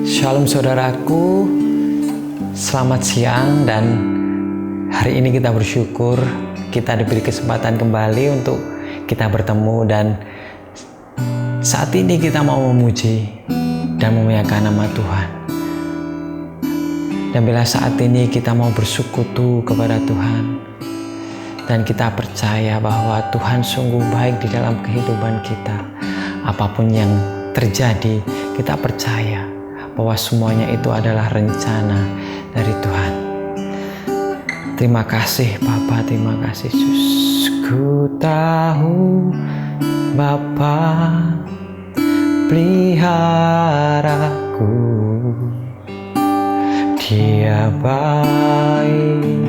Shalom saudaraku, selamat siang. Dan hari ini kita bersyukur kita diberi kesempatan kembali untuk kita bertemu. Dan saat ini kita mau memuji dan memuliakan nama Tuhan. Dan bila saat ini kita mau bersekutu kepada Tuhan, dan kita percaya bahwa Tuhan sungguh baik di dalam kehidupan kita. Apapun yang terjadi, kita percaya bahwa semuanya itu adalah rencana dari Tuhan. Terima kasih Bapa, terima kasih Yesus. Ku tahu Bapa peliharaku, Dia baik,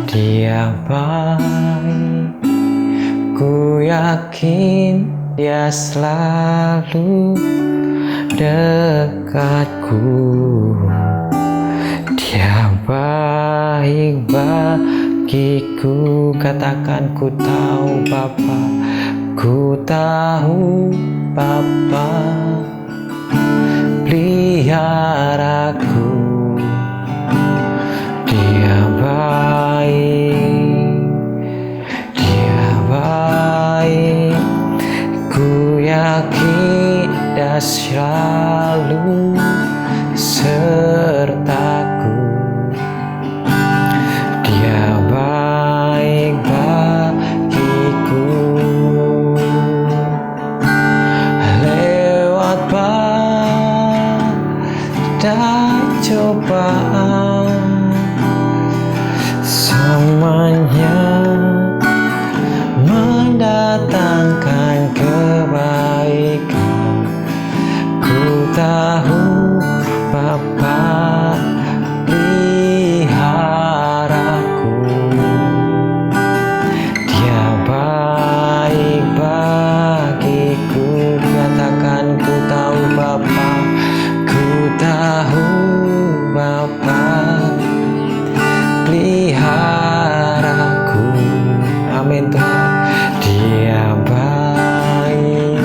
Dia baik. Ku yakin Dia selalu dekatku. Dia baik bagiku. Katakan, ku tahu Bapa, ku tahu Bapa peliharaku. Dia baik, Dia baik. Ku yakin Dia selalu sertaku. Dia baik bagiku. Lewat badai cobaan, semuanya mendatangkan kebaikan. Ku tahu Bapa peliharaku. Dia baik bagiku. Katakan, ku tahu Bapa, ku tahu Bapa peliharaku. Amin Tuhan. Dia baik,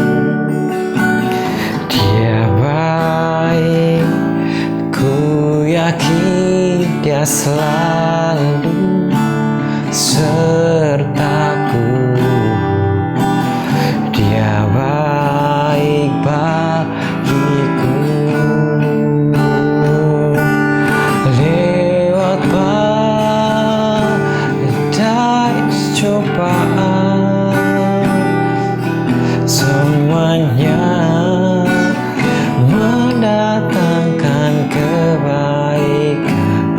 Dia baik. Ku yakin Dia selalu sertaku. Dia baik bagiku. Lewat badai cobaan, semuanya mendatangkan kebaikan.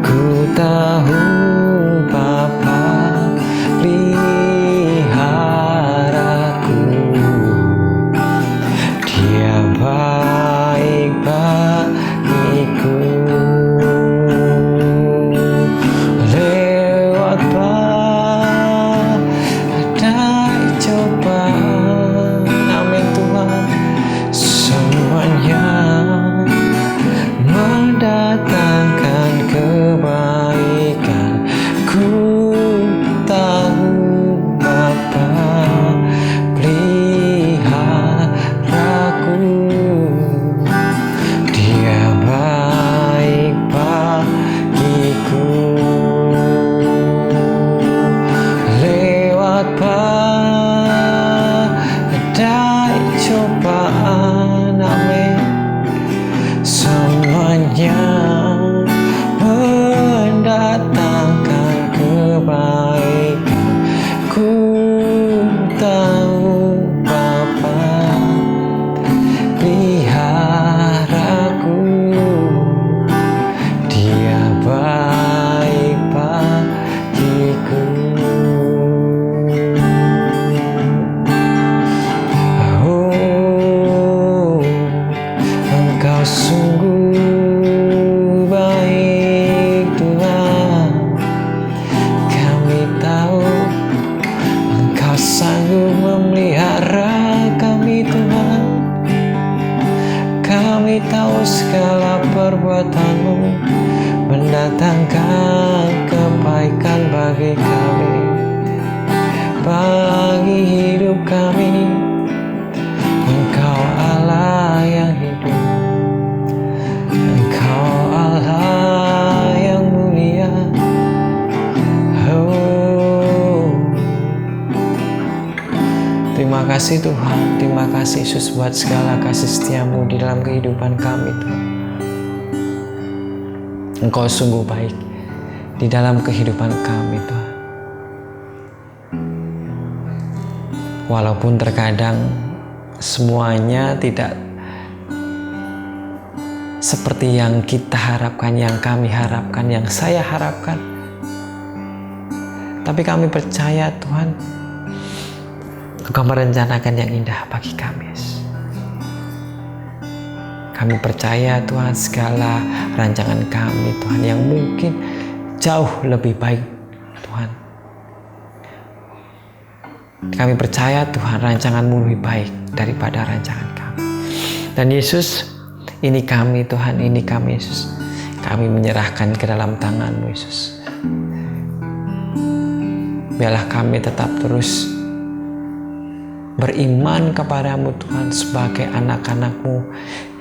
Ku tahu Bapa peliharaku. Dia baik bagiku. Lewat badai cobaan, amin Tuhan, semuanya mendatangkan kebaikan. Ku tahu Bapa peliharaku. Dia baik bagiku. Lewat badai cobaan, amin, semuanya mendatangkan kebaikan. Ku tahu Bapa peliharaku. Dia baik bagiku. Oh, Engkau sungguh baik Tuhan. Kami tahu Engkau sanggup memelihara kami Tuhan. Kami tahu segala perbuatan-Mu mendatangkan kebaikan bagi kami, bagi hidup kami. Engkau Allah yang hidup. kasih Tuhan, terima kasih Yesus buat segala kasih setiamu di dalam kehidupan kami Tuhan. Engkau sungguh baik di dalam kehidupan kami Tuhan. Walaupun terkadang semuanya tidak seperti yang kita harapkan, yang kami harapkan, yang saya harapkan. Tapi kami percaya Tuhan, Engkau merencanakan yang indah bagi kami. Kami percaya Tuhan segala rancangan kami Tuhan yang mungkin jauh lebih baik Tuhan. Kami percaya Tuhan rancangan-Mu lebih baik daripada rancangan kami. Dan Yesus, ini kami Tuhan, ini kami Yesus. Kami menyerahkan ke dalam tangan-Mu Yesus. Biarlah kami tetap terus beriman kepadamu Tuhan sebagai anak-anak-Mu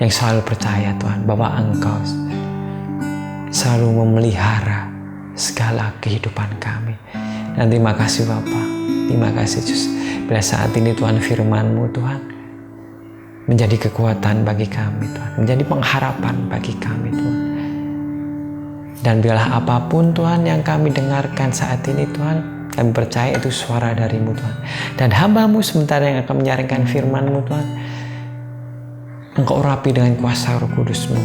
yang selalu percaya Tuhan bahwa Engkau selalu memelihara segala kehidupan kami. Dan terima kasih Bapa, terima kasih Yesus. Bila saat ini Tuhan firman-Mu Tuhan menjadi kekuatan bagi kami Tuhan, menjadi pengharapan bagi kami Tuhan. Dan biarlah apapun Tuhan yang kami dengarkan saat ini Tuhan, kami percaya itu suara dari-Mu Tuhan. Dan hamba-Mu sementara yang akan menyaringkan firman-Mu Tuhan, Engkau urapi dengan kuasa Roh Kudus-Mu.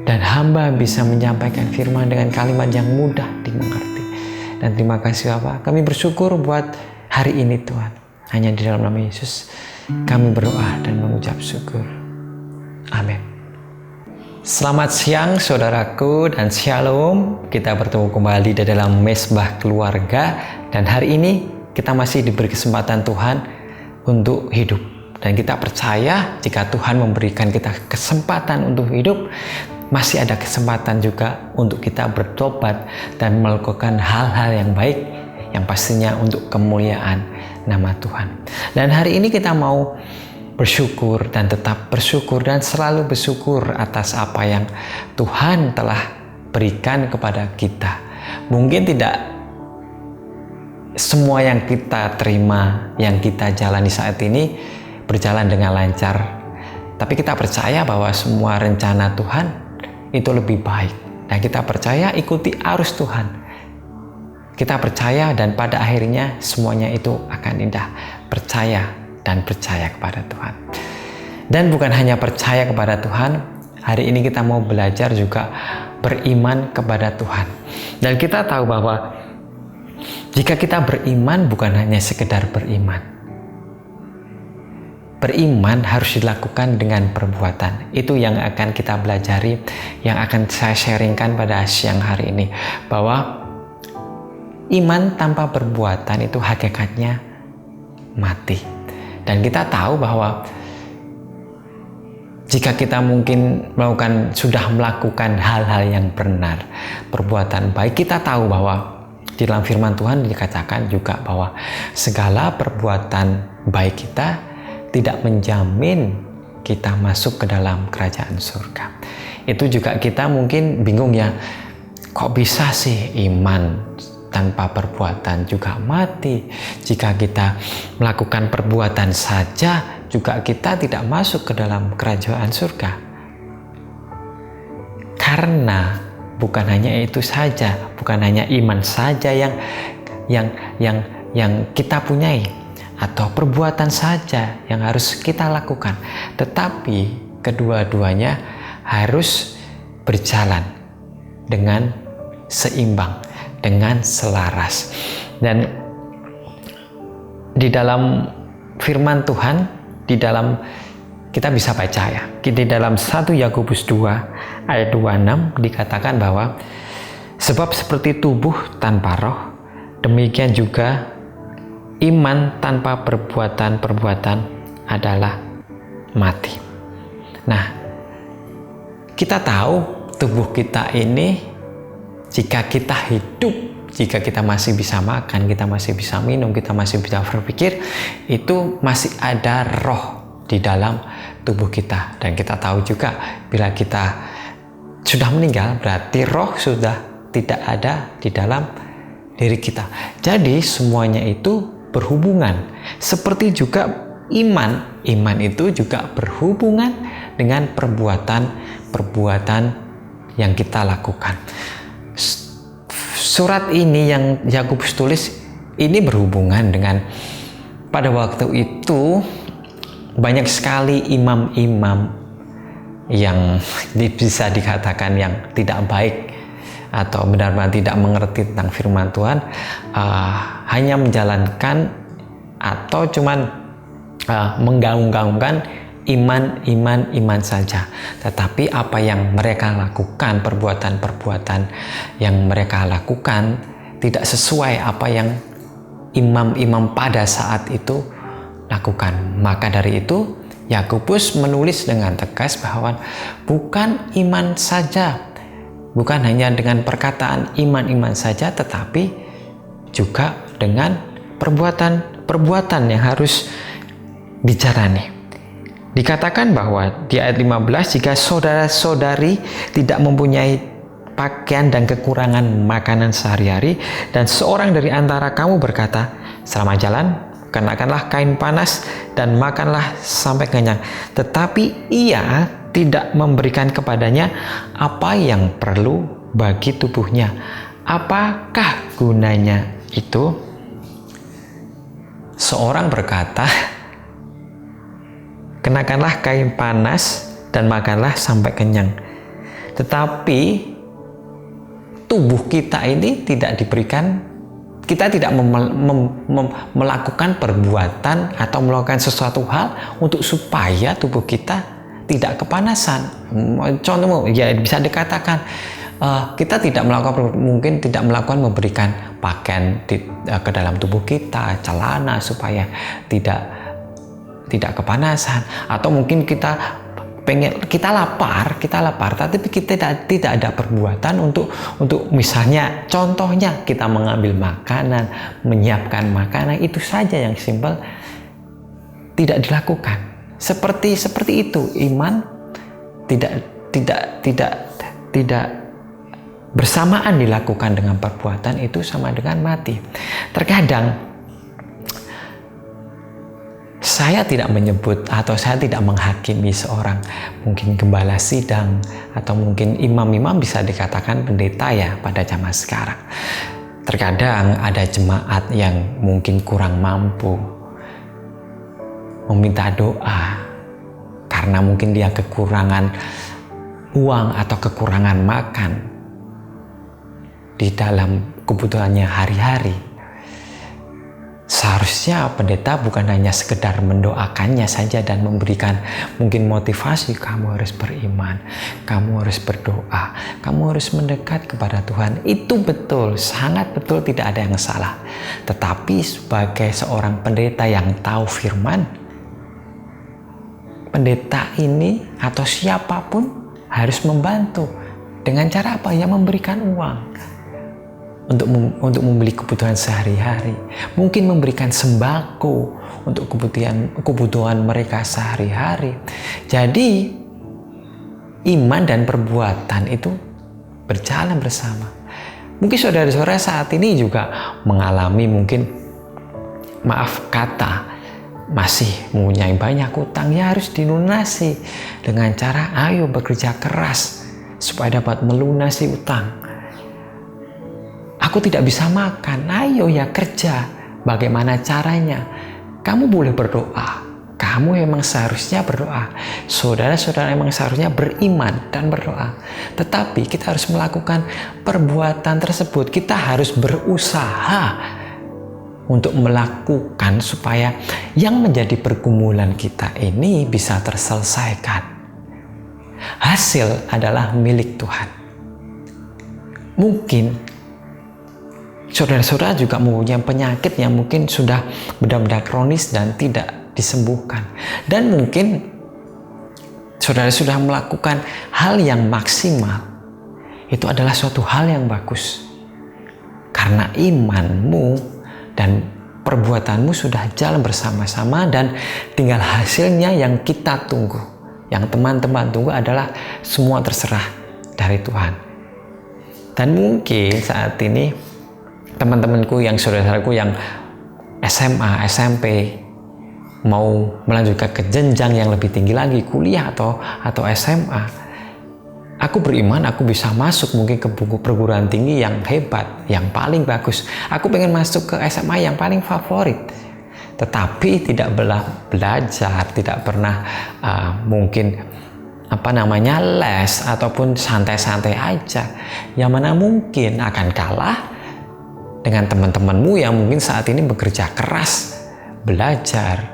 Dan hamba bisa menyampaikan firman dengan kalimat yang mudah dimengerti. Dan terima kasih Bapa, kami bersyukur buat hari ini Tuhan. Hanya di dalam nama Yesus kami berdoa dan mengucap syukur. Amin. Selamat siang saudaraku dan shalom. Kita bertemu kembali di dalam Mesbah Keluarga. Dan hari ini kita masih diberi kesempatan Tuhan untuk hidup. Dan kita percaya jika Tuhan memberikan kita kesempatan untuk hidup, masih ada kesempatan juga untuk kita bertobat dan melakukan hal-hal yang baik, yang pastinya untuk kemuliaan nama Tuhan. Dan hari ini kita mau bersyukur dan tetap bersyukur dan selalu bersyukur atas apa yang Tuhan telah berikan kepada kita. Mungkin tidak semua yang kita terima, yang kita jalani saat ini berjalan dengan lancar. Tapi kita percaya bahwa semua rencana Tuhan itu lebih baik. Dan kita percaya ikuti arus Tuhan. Kita percaya dan pada akhirnya semuanya itu akan indah. Percaya dan percaya kepada Tuhan. Dan bukan hanya percaya kepada Tuhan, hari ini kita mau belajar juga beriman kepada Tuhan. Dan kita tahu bahwa jika kita beriman bukan hanya sekedar beriman. Beriman harus dilakukan dengan perbuatan. Itu yang akan kita pelajari, yang akan saya sharingkan pada siang hari ini. Bahwa iman tanpa perbuatan itu hakikatnya mati. Dan kita tahu bahwa jika kita mungkin sudah melakukan hal-hal yang benar, perbuatan baik, kita tahu bahwa di dalam firman Tuhan dikatakan juga bahwa segala perbuatan baik kita tidak menjamin kita masuk ke dalam kerajaan surga. Itu juga kita mungkin bingung ya, kok bisa sih iman tanpa perbuatan juga mati? Jika kita melakukan perbuatan saja juga kita tidak masuk ke dalam kerajaan surga. Karena bukan hanya itu saja, bukan hanya iman saja yang kita punyai, atau perbuatan saja yang harus kita lakukan, tetapi kedua-duanya harus berjalan dengan seimbang, dengan selaras. Dan di dalam firman Tuhan, kita bisa baca ya, di dalam 1 Yakobus 2 ayat 26 dikatakan bahwa sebab seperti tubuh tanpa roh, demikian juga iman tanpa perbuatan adalah mati. Nah, kita tahu tubuh kita ini, jika kita hidup, jika kita masih bisa makan, kita masih bisa minum, kita masih bisa berpikir, itu masih ada roh di dalam tubuh kita. Dan kita tahu juga bila kita sudah meninggal, berarti roh sudah tidak ada di dalam diri kita. Jadi semuanya itu berhubungan. Seperti juga iman itu juga berhubungan dengan perbuatan yang kita lakukan. Surat ini yang Yakobus tulis ini berhubungan dengan pada waktu itu banyak sekali imam-imam yang bisa dikatakan yang tidak baik atau benar-benar tidak mengerti tentang firman Tuhan, hanya menjalankan atau cuman menggaung-gaungkan iman saja. Tetapi apa yang mereka lakukan, perbuatan-perbuatan yang mereka lakukan tidak sesuai apa yang imam-imam pada saat itu lakukan. Maka dari itu Yakobus menulis dengan tegas bahwa bukan iman saja, bukan hanya dengan perkataan iman saja, tetapi juga dengan perbuatan yang harus dijalani. Dikatakan bahwa di ayat 15, jika saudara-saudari tidak mempunyai pakaian dan kekurangan makanan sehari-hari, dan seorang dari antara kamu berkata, selama jalan kenakanlah kain panas dan makanlah sampai kenyang, tetapi ia tidak memberikan kepadanya apa yang perlu bagi tubuhnya, apakah gunanya itu? Seorang berkata, kenakanlah kain panas dan makanlah sampai kenyang, tetapi tubuh kita ini tidak diberikan, kita tidak melakukan perbuatan atau melakukan sesuatu hal untuk supaya tubuh kita tidak kepanasan. Contoh ya bisa dikatakan kita tidak melakukan memberikan pakaian ke dalam tubuh kita, celana supaya tidak kepanasan, atau mungkin kita lapar, tapi kita tidak ada perbuatan untuk misalnya contohnya kita mengambil makanan, menyiapkan makanan, itu saja yang simpel tidak dilakukan. Seperti itu iman tidak bersamaan dilakukan dengan perbuatan, itu sama dengan mati. Terkadang saya tidak menyebut atau saya tidak menghakimi seorang mungkin gembala sidang atau mungkin imam-imam, bisa dikatakan pendeta ya pada zaman sekarang. Terkadang ada jemaat yang mungkin kurang mampu meminta doa karena mungkin dia kekurangan uang atau kekurangan makan di dalam kebutuhannya hari-hari. Seharusnya pendeta bukan hanya sekedar mendoakannya saja dan memberikan mungkin motivasi, kamu harus beriman, kamu harus berdoa, kamu harus mendekat kepada Tuhan. Itu betul, sangat betul, tidak ada yang salah. Tetapi sebagai seorang pendeta yang tahu firman, pendeta ini atau siapapun harus membantu dengan cara apa? Ya, memberikan uang untuk membeli kebutuhan sehari-hari, mungkin memberikan sembako untuk kebutuhan mereka sehari-hari. Jadi iman dan perbuatan itu berjalan bersama. Mungkin saudara-saudara saat ini juga mengalami mungkin masih mempunyai banyak utang, ya harus dilunasi dengan cara ayo bekerja keras supaya dapat melunasi utang. Aku tidak bisa makan, ayo ya kerja. Bagaimana caranya? Kamu boleh berdoa. Kamu memang seharusnya berdoa. Saudara-saudara memang seharusnya beriman dan berdoa. Tetapi kita harus melakukan perbuatan tersebut. Kita harus berusaha untuk melakukan supaya yang menjadi pergumulan kita ini bisa terselesaikan. Hasil adalah milik Tuhan. Mungkin saudara-saudara juga mempunyai penyakit yang mungkin sudah benar-benar kronis dan tidak disembuhkan. Dan mungkin saudara sudah melakukan hal yang maksimal. Itu adalah suatu hal yang bagus. Karena imanmu dan perbuatanmu sudah jalan bersama-sama dan tinggal hasilnya yang kita tunggu. Yang teman-teman tunggu adalah semua terserah dari Tuhan. Dan mungkin saat ini teman-temanku yang saudara-saudaraku yang SMA, SMP mau melanjutkan ke jenjang yang lebih tinggi lagi, kuliah atau SMA, aku beriman aku bisa masuk mungkin ke perguruan tinggi yang hebat, yang paling bagus. Aku pengen masuk ke SMA yang paling favorit, tetapi tidak belajar, tidak pernah mungkin les ataupun santai-santai aja, yang mana mungkin akan kalah dengan teman-temanmu yang mungkin saat ini bekerja keras, belajar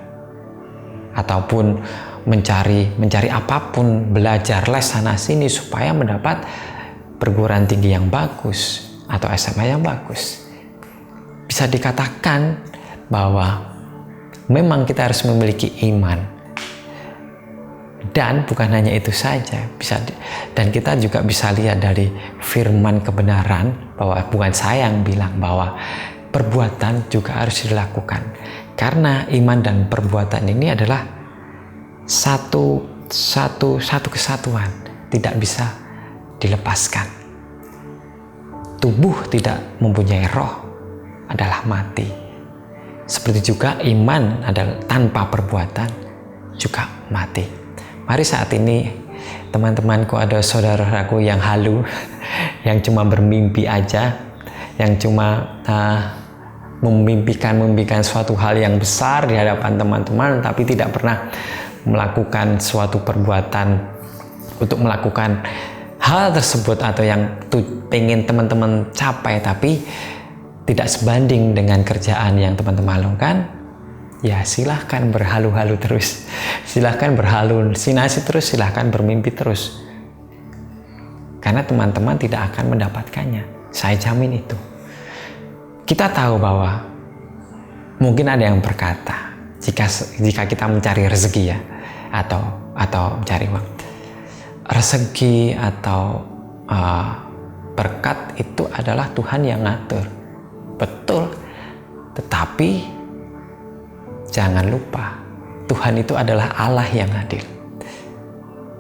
ataupun mencari apapun, belajar les sana sini supaya mendapat perguruan tinggi yang bagus atau SMA yang bagus. Bisa dikatakan bahwa memang kita harus memiliki iman. Dan bukan hanya itu saja, dan kita juga bisa lihat dari firman kebenaran bahwa bukan saya yang bilang, bahwa perbuatan juga harus dilakukan. Karena iman dan perbuatan ini adalah satu kesatuan, tidak bisa dilepaskan. Tubuh tidak mempunyai roh adalah mati. Seperti juga iman adalah tanpa perbuatan juga mati. Mari saat ini teman-temanku, ada saudaraku yang halu, yang cuma bermimpi aja, yang cuma memimpikan suatu hal yang besar di hadapan teman-teman, tapi tidak pernah melakukan suatu perbuatan untuk melakukan hal tersebut, atau yang pengen teman-teman capai tapi tidak sebanding dengan kerjaan yang teman-teman lakukan. Ya silahkan berhalu-halu terus, silahkan berhalusinasi terus, silahkan bermimpi terus, karena teman-teman tidak akan mendapatkannya, saya jamin itu. Kita tahu bahwa mungkin ada yang berkata, jika kita mencari rezeki ya, atau mencari uang, rezeki atau berkat itu adalah Tuhan yang ngatur, betul. Tetapi jangan lupa, Tuhan itu adalah Allah yang adil.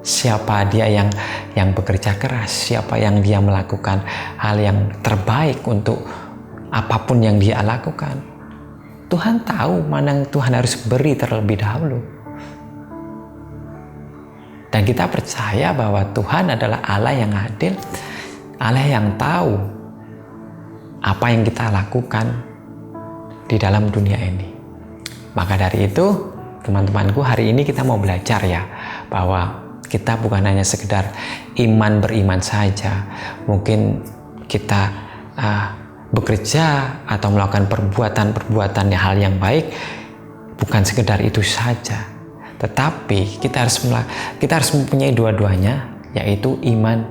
Siapa dia yang bekerja keras, siapa yang dia melakukan hal yang terbaik untuk apapun yang dia lakukan, Tuhan tahu mana yang Tuhan harus beri terlebih dahulu. Dan kita percaya bahwa Tuhan adalah Allah yang adil, Allah yang tahu apa yang kita lakukan di dalam dunia ini. Maka dari itu, teman-temanku, hari ini kita mau belajar ya, bahwa kita bukan hanya sekedar beriman saja. Mungkin kita bekerja atau melakukan perbuatan hal yang baik, bukan sekedar itu saja. Tetapi kita harus mempunyai dua-duanya, yaitu iman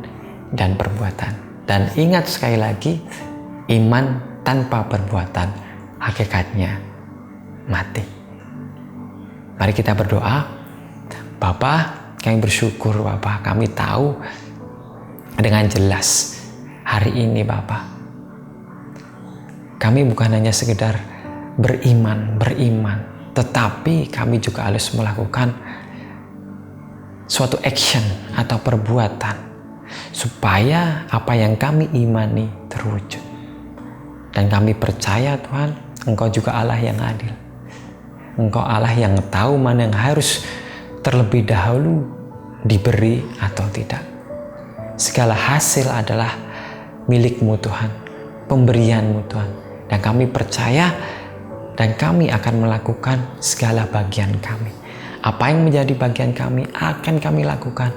dan perbuatan. Dan ingat sekali lagi, iman tanpa perbuatan hakikatnya mati. Mari kita berdoa. Bapa, kami bersyukur Bapa, kami tahu dengan jelas hari ini Bapa, kami bukan hanya sekedar beriman, tetapi kami juga harus melakukan suatu action atau perbuatan supaya apa yang kami imani terwujud. Dan kami percaya Tuhan, Engkau juga Allah yang adil. Engkau Allah yang tahu mana yang harus terlebih dahulu diberi atau tidak. Segala hasil adalah milik-Mu Tuhan, pemberian-Mu Tuhan. Dan kami percaya dan kami akan melakukan segala bagian kami. Apa yang menjadi bagian kami akan kami lakukan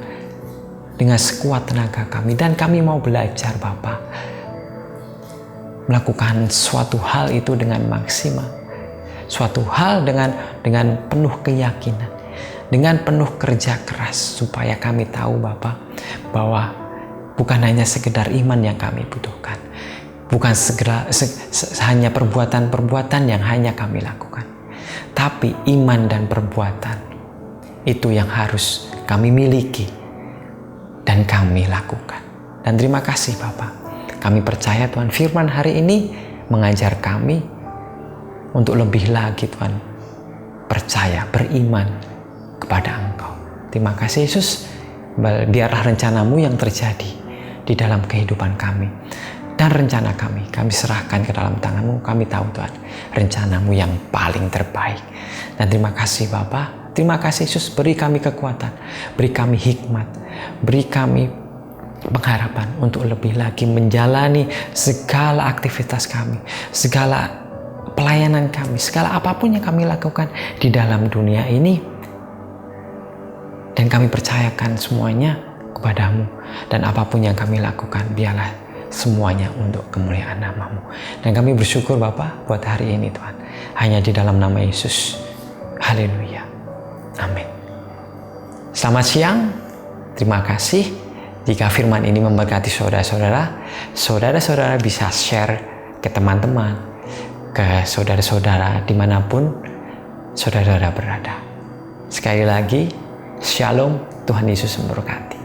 dengan sekuat tenaga kami. Dan kami mau belajar Bapa, melakukan suatu hal itu dengan maksimal. Suatu hal dengan penuh keyakinan, dengan penuh kerja keras, supaya kami tahu Bapa, bahwa bukan hanya sekedar iman yang kami butuhkan, bukan hanya perbuatan-perbuatan yang hanya kami lakukan, tapi iman dan perbuatan itu yang harus kami miliki dan kami lakukan. Dan terima kasih Bapa, kami percaya Tuhan, firman hari ini mengajar kami untuk lebih lagi Tuhan percaya, beriman kepada Engkau. Terima kasih Yesus, biarlah rencana-Mu yang terjadi di dalam kehidupan kami. dan rencana kami serahkan ke dalam tangan-Mu. Kami tahu Tuhan, rencana-Mu yang paling terbaik. Dan terima kasih Bapa, terima kasih Yesus, beri kami kekuatan, beri kami hikmat, beri kami pengharapan untuk lebih lagi menjalani segala aktivitas kami, segala pelayanan kami, segala apapun yang kami lakukan di dalam dunia ini. Dan kami percayakan semuanya kepadamu. Dan apapun yang kami lakukan, biarlah semuanya untuk kemuliaan nama-Mu. Dan kami bersyukur Bapa buat hari ini Tuhan. Hanya di dalam nama Yesus. Haleluya. Amin. Selamat siang. Terima kasih. Jika firman ini memberkati saudara-saudara, saudara-saudara bisa share ke teman-teman, ke saudara-saudara dimanapun saudara-saudara berada. Sekali lagi, Shalom, Tuhan Yesus memberkati.